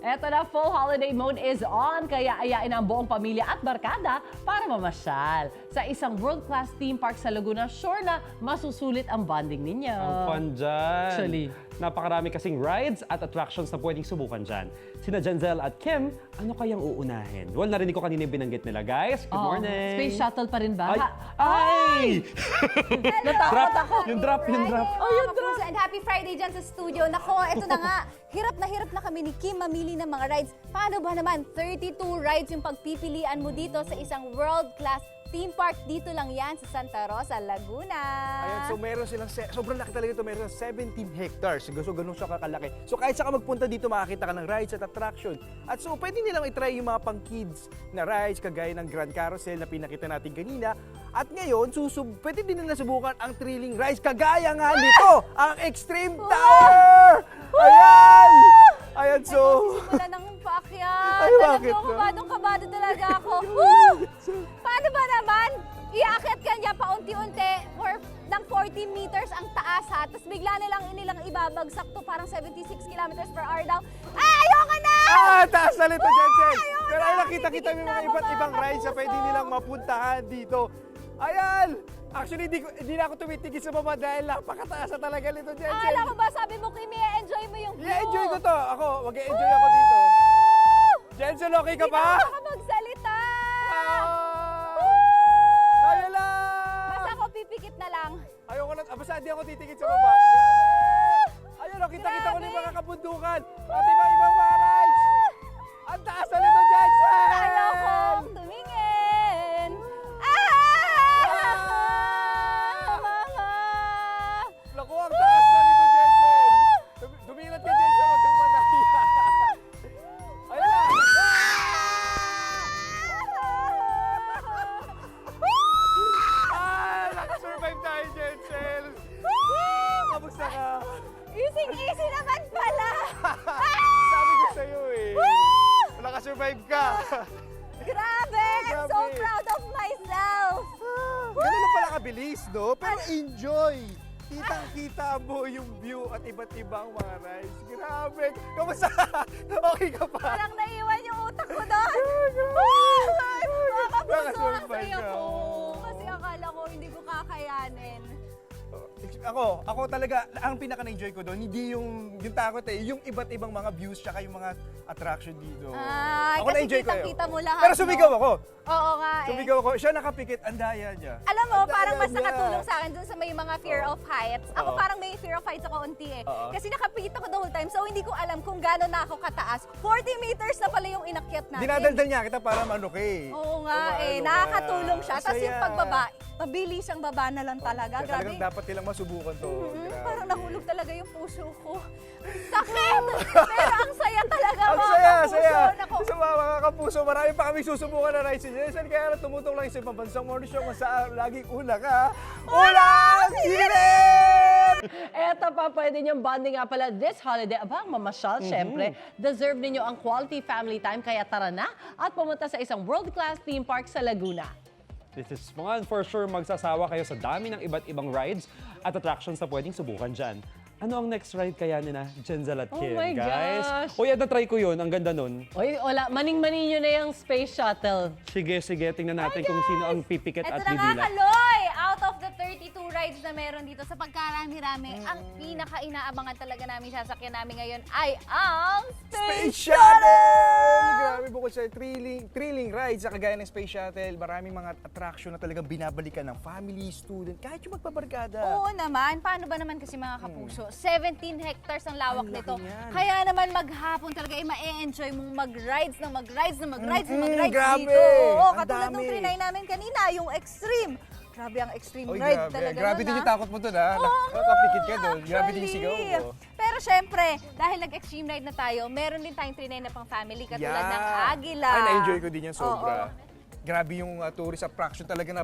Eto na, full holiday mode is on, kaya ayain ang buong pamilya at barkada para mamasyal. Sa isang world-class theme park sa Laguna, sure na masusulit ang bonding ninyo. Ang fun dyan. Actually. Napakarami kasing rides at attractions na pwedeng subukan dyan. Sina Jenzel at Kim, ano kayang uunahin? Well, narinig ko kanina yung binanggit nila, guys. Good Oo. morning. Space shuttle pa rin ba? Ay! Ay! Natakot ako. Yung drop. Oh, yung drop. And happy Friday dyan sa studio. Nako, eto na nga. Hirap na kami ni Kim mamili ng mga rides. Paano ba naman? 32 rides yung pagpipilian mo dito sa isang world-class theme park. Dito lang yan sa Santa Rosa, Laguna. Ayan, so meron silang, sobrang laki talaga ito, meron silang 17 hectares. So ganun siya kakalaki. So kahit saan ka magpunta dito, makakita ka ng rides at attraction. At so pwede nilang itry yung mga pang-kids na rides, kagaya ng Grand Carousel na pinakita natin kanina. At ngayon, pwede din nila subukan ang thrilling rides, kagaya nga nito, ang Extreme Tower! Ayan! Ayan, so... Simula ng paakyat. Ay, Alam bakit mo, ba? kabado talaga ako. Woo! Paano ba naman? Iakyat ka niya paunti-unti ng 40 meters ang taas ha. Tapos bigla nilang ibabagsak to parang 76 kilometers per hour daw. Ay, ayoko na! Taas na nito, Jensen! Ayoko Pero na! ay nakita-kita mo yung mga Titignan iba't mo, ibang mga rides na kapuso. pwede nilang mapuntahan dito. Ayan! Actually, hindi na ako tumitigil sa baba dahil napakataas na talaga nito, Jensen. Alam mo ba, sabi mo, Kimi, enjoy mo yung view. I-enjoy ko to. Ako, mag-enjoy ako dito. Jensen, okay ka Hindi pa? na ako magsalita. Kaya lang! Basta ako pipikit na lang. Ayoko lang. Basta hindi ako titigil sa baba. Grabe! Ayun, kita-kita ko na yung mga kabundukan. At iba-ibang mga rides. Ang taas na nito, Jensen! Ayokong tumingin. Mga... Naku, ang taas na nito, Jensen! Dumilat ka, Jensen. Huwag kang madaya. Ayun na! Nakasurvive tayo, Jensen! Kamusta ka? Easy naman pala. Sabi ko sa'yo eh. Nakasurvive ka. Grabe! I'm so Grabe. proud of myself. Ganun lang pala kabilis, no? Pero enjoy! Kitang-kita mo yung view at iba't ibang mga rides. Grabe! Kamusta? Okay ka pa? Parang naiwan yung utak ko doon. Mga kapuso, ang Nakasurvive saya ka. ko. Kasi akala ko hindi ko kakayanin. Ako talaga, ang pinaka-enjoy ko doon, hindi yung takot eh, yung iba't ibang mga views tsaka yung mga attraction dito. Ay, Ako kasi na-enjoy ko yun. kitang-kita mo lahat, Pero sumigaw no? ako. Oo nga eh. Sumigaw ako. Siya nakapikit, ang daya niya. Alam mo, Ang parang daya mas niya. nakatulong sa akin dun sa may mga fear of heights. Ako Oo. parang may fear of heights ako unti eh. Oo. Kasi nakapikit ako the whole time, so hindi ko alam kung gano'n na ako kataas. 40 meters na pala yung inakyat natin. Dinadaldal niya kita para manuki. Oo nga eh, Ano ka? nakakatulong siya. Tapos Masaya. yung pagbaba, mabilis ang baba na lang talaga. Kaya Grabe. talagang dapat nilang masubukan to. Grabe. Parang nahulog talaga yung puso ko. Sakit! Pero ang saya talaga Ang mga saya, kapuso. saya. Naku, Sa mga kapuso, marami pa kami susubukan na rides. Jensen, kaya tumutong lang sa ibang bansang morning show kung saan laging una ka. Ulang Hirit! Eto pa, pwede niyong bonding nga pala this holiday. Abang mamasyal, syempre. Deserve ninyo ang quality family time, kaya tara na at pumunta sa isang world-class theme park sa Laguna. This is fun. For sure, magsasawa kayo sa dami ng iba't ibang rides at attractions na pwedeng subukan dyan. Ano ang next ride kaya nila Jenzel at Oh Kim, my guys? gosh! Uy, na-try ko yun. Ang ganda nun. Oy, wala. Maning-mani nyo na yung space shuttle. Sige, tingnan natin kung sino ang pipikit Ito at na nga, didila. Kaloy! Out of the 32 rides na meron dito sa pagkarami-rami, ang pinaka-inaabangan talaga namin sasakyan namin ngayon ay ang Space Shuttle! Grabe, bukod sa thrilling rides sa kagaya ng Space Shuttle, maraming mga attraction na talagang binabalikan ng family, student, kahit yung magbabarkada. Oo naman. Paano ba naman kasi mga kapuso? 17 hectares ang lawak Ang laki nito. niyan. Kaya naman maghapon talaga ay ma-enjoy mong mag-rides ng mag-rides grabe. dito. Oo, Ang katulad dami. nung trinay namin kanina, yung extreme. Grabe ang extreme Oy, ride grabe. talaga. Grabe nun, din ah. yung takot mo dun, ha? Oo Nakapikit ka nga, dun. Grabe din yung sigaw actually. mo. Pero syempre, dahil nag-extreme ride na tayo, meron din tayong trinay na pang family katulad ng Agila. Ay, na-enjoy ko din yan sobra. Oo. grabe yung tourist attraction talaga na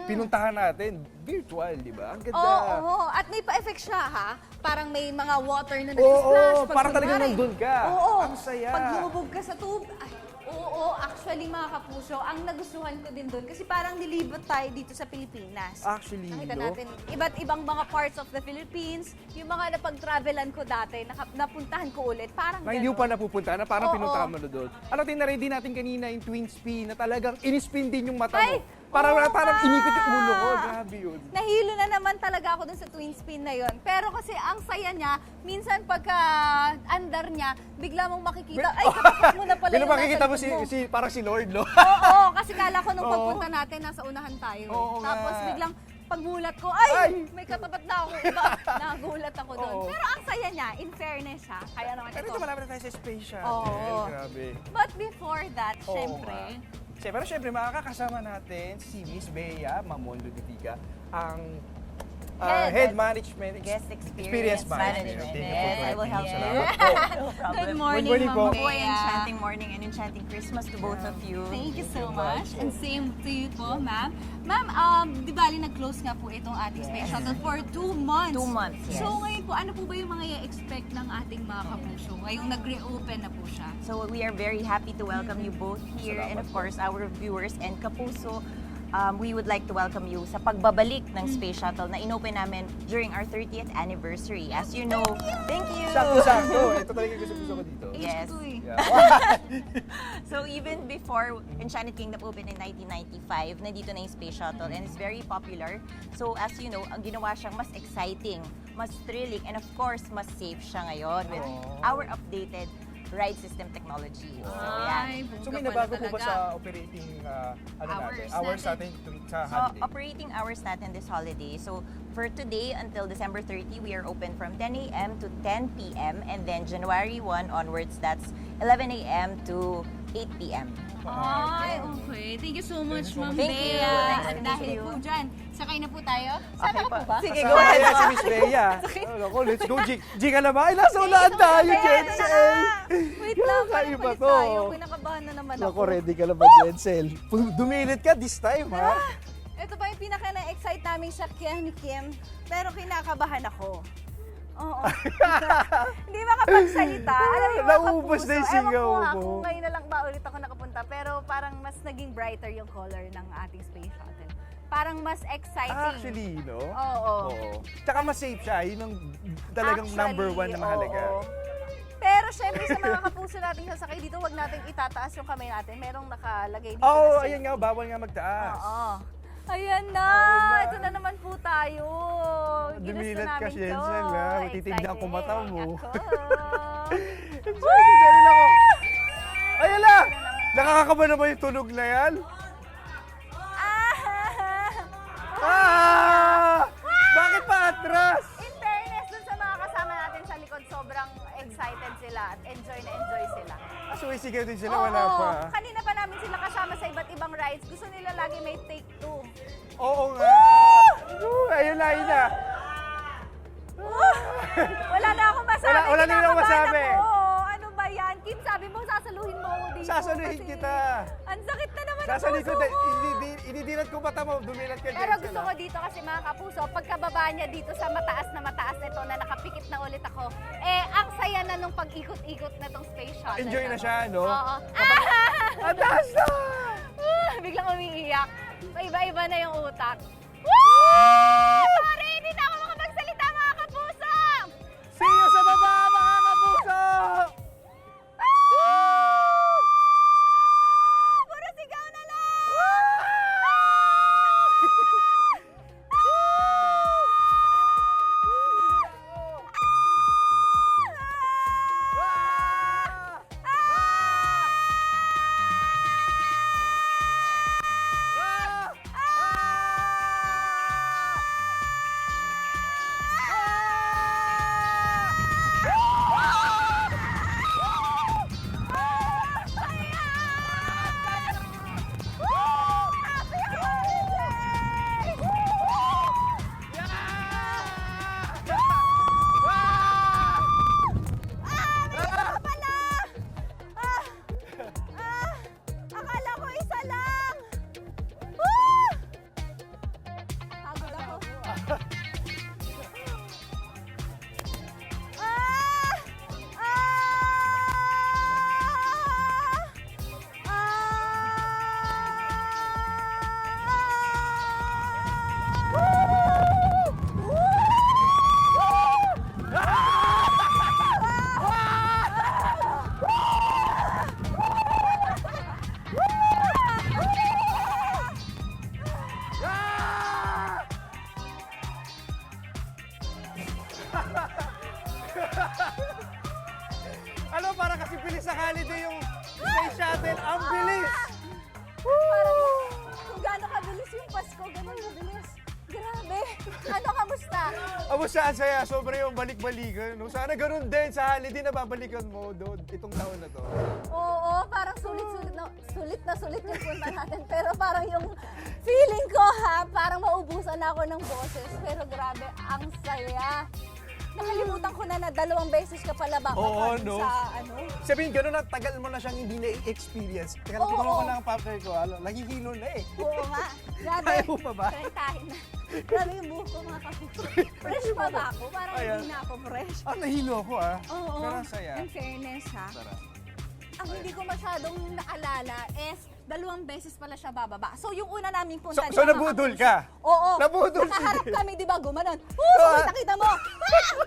pinuntahan natin. Virtual, di ba? Ang ganda. Oo. At may pa-effect siya, ha? Parang may mga water na Oo, nag-splash. Pag parang talagang kunwari- nandun ka. Oo. Ang saya. Pag lumubog ka sa tube, ay, oo, actually mga kapuso, ang nagustuhan ko din doon kasi parang nilibot tayo dito sa Pilipinas. Actually, Nakita no? natin iba't ibang mga parts of the Philippines, yung mga napag-travelan ko dati, napuntahan ko ulit, parang Na hindi mo pa napupunta na parang Oo. pinuntahan mo na doon. Ano, tinaredy natin kanina yung twin spin na talagang in-spin din yung mata Ay, mo. Parang, oo parang nga. inikot yung ulo ko. Grabe yun. Nahilo na naman talaga ako dun sa twin spin na yon. Pero kasi ang saya niya, minsan pagka andar niya, bigla mong makikita, ay katapat mo na pala Pero yung makikita nasa mo likod parang si Lord, no? Oo, kasi kala ko nung Oo. pagpunta natin, nasa unahan tayo. Eh. Oo nga. Tapos biglang pagmulat ko, ay, Ay! may katapat na ako iba. Nagulat ako doon. Oo. Pero ang saya niya, in fairness siya. Kaya naman Pero ito. ito malapit na tayo sa space shuttle. Oo. Grabe. But before that, Oo syempre, nga. Pero syempre, makakasama natin si Miss Bea Mamondo Ditiga, ang Head Management Guest Experience Management. Management. Thank you Yes, for I will help joining. you. Salamat po. No problem. good morning, Good morning po. Ma'am Mabuhay Bea. enchanting morning and enchanting Christmas to both of you. Thank you so much. And same to you po, ma'am. Ma'am, di bali nag-close nga po itong ating space shuttle for 2 months. 2 months, yes. So ngayon po, ano po ba yung mga i-expect ng ating mga kapuso? Ngayong nag-reopen na po siya. So we are very happy to welcome you both here and of course our viewers and Kapuso. We would like to welcome you sa pagbabalik ng Space Shuttle na inopen namin during our 30th anniversary. As you know, thank you! Sakto-sakto. Ito talaga yung gusto ko dito. Yes. Ito eh. So even before Enchanted Kingdom opened in 1995, nandito na yung Space Shuttle and it's very popular. So as you know, ang ginawa siyang mas exciting, mas thrilling, and of course, mas safe siya ngayon with our updated ride system technology. So Ay, yeah. So may bongga nabago pala po ba talaga. sa operating hours Hours natin sa So holiday? operating hours natin this holiday. So for today until December 30, we are open from 10 a.m. to 10 p.m. and then January 1 onwards, that's 11 a.m. to 8 p.m. Ay, okay. Thank you so much, Ma'am Thank you. Bea. Nice At to dahil meet you. po dyan, sakay na po tayo. Sama Okay ka po po. ba? Sige, So, go ahead. ayan si Miss Bea. Ako, let's go. G ka na ba? Ay, nasa ulaan tayo, Jensel. Wait lang, Yung parang iba palit to. tayo. Kinakabahan na naman ako. Ako, ready ka na ba, Jensel? Dumilit ka this time, ha? Ito pa yung pinaka na-excite naming sakyan ni Kim, pero kinakabahan ako. Oo. Hindi makapagsalita. Alam mo yung mga Naubos na yung kapuso. singaw Ewan ko ha, mo. kung ngayon na lang ba ulit ako nakapunta, pero parang mas naging brighter yung color ng ating space shuttle. Parang mas exciting. Actually, no? Oo. Tsaka mas safe siya. Yun ang talagang number one na mahalaga. oo. Pero syempre sa mga kapuso nating sasakay dito, wag nating itataas yung kamay natin. Merong nakalagay dito Oo, na safe. ayan nga, bawal nga magtaas. Oo. Ayan na! Ayan na. Ito na naman po tayo. Ginusto Dumilat ka, namin to. Jensen, ha? Matitignan ko mata mo. Ako. Excited ako. Ayan na! Nakakakaba na ba yung tunog na yan? Ah! Bakit pa atras? In fairness dun sa mga kasama natin sa likod, sobrang excited sila at enjoy na enjoy sila. Suwisigaw din sila, wala Oo, pa. kanina pa namin sila kasama sa iba't ibang rides. Gusto nila lagi may take two. Oo nga. Ayun na, ayun na. Wala na akong masabi. Wala na akong Kinakabahan masabi. ako. Ano ba yan? Kim, sabi mo, sasaluhin mo ako dito. Sasaluhin kasi kita. Ang sakit na naman Nasa ang likod, puso ko. inidilat ko mata mo, dumilat ka, Pero Jensen, gusto ko dito kasi mga kapuso, pagkababa niya dito sa mataas na ito na nakapikit na ulit ako, ang saya na nung pag-ikot-ikot na tong space shuttle. Enjoy na siya, no? Oo. Ang taas na! Biglang umiiyak. Iba-iba na yung utak. Woo! Sorry, hindi na ako makapagsalita mga kapuso! See you sa baba, mga kapuso! Puro sigaw na lang! bilis sa holiday yung space shuttle. Ang bilis! Parang kung gaano kabilis yung Pasko, ganun kabilis. Grabe. Ano, kamusta? Amo siya, saya. Sobra yung balik-balikan. No? Sana ganun din sa holiday na babalikan mo doon itong taon na to. Oo, parang sulit yung punta natin. Pero parang yung feeling ko parang maubusan ako ng boses. Pero grabe, ang saya. Nakalimutan ko na 2 beses ka pala ba? Oo, no? Sa Sabihin, ganun na tagal mo na siyang hindi na-experience. Teka, Oo, tingnan ko oo. lang ang partner ko. Nagigilo na eh. Oo nga. Grabe. Kaya mo pa ba? Trentahin na. Grabe yung buhok ko mga kapuso. Fresh pa ba ako? Parang Ayan. hindi na ako fresh. Nahilo ako Oo. Pero ang saya. In fairness Sarap. ang hindi ko masyadong naalala is 2 beses pala siya bababa. So yung una naming punta, So nabudol ka? Oo. Nabudol, Nakaharap sige. kami, di ba, gumanon. Ah. Nakita mo.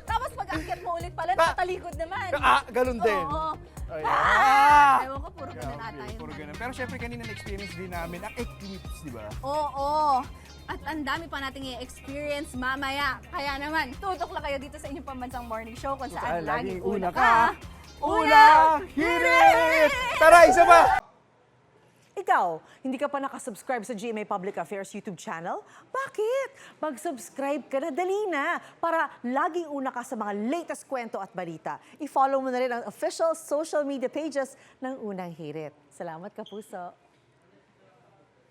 Tapos pag-akyat mo ulit pala, nakatalikod naman. Ganun din. Oo. Ay, Ewan ko, puro ganun ata yun. Puro ganun. Pero syempre kanina na-experience din namin ang eclipse, di ba? Oo. At ang dami pa nating i-experience mamaya. Kaya naman, tutok lang kayo dito sa inyong pambansang morning show kung saan laging una ka. Unang hirit! Tara, isa pa! Ikaw, hindi ka pa nakasubscribe sa GMA Public Affairs YouTube channel? Bakit? Mag-subscribe ka na, dali na, para laging una ka sa mga latest kwento at balita. I-follow mo na rin ang official social media pages ng Unang Hirit. Salamat, Kapuso.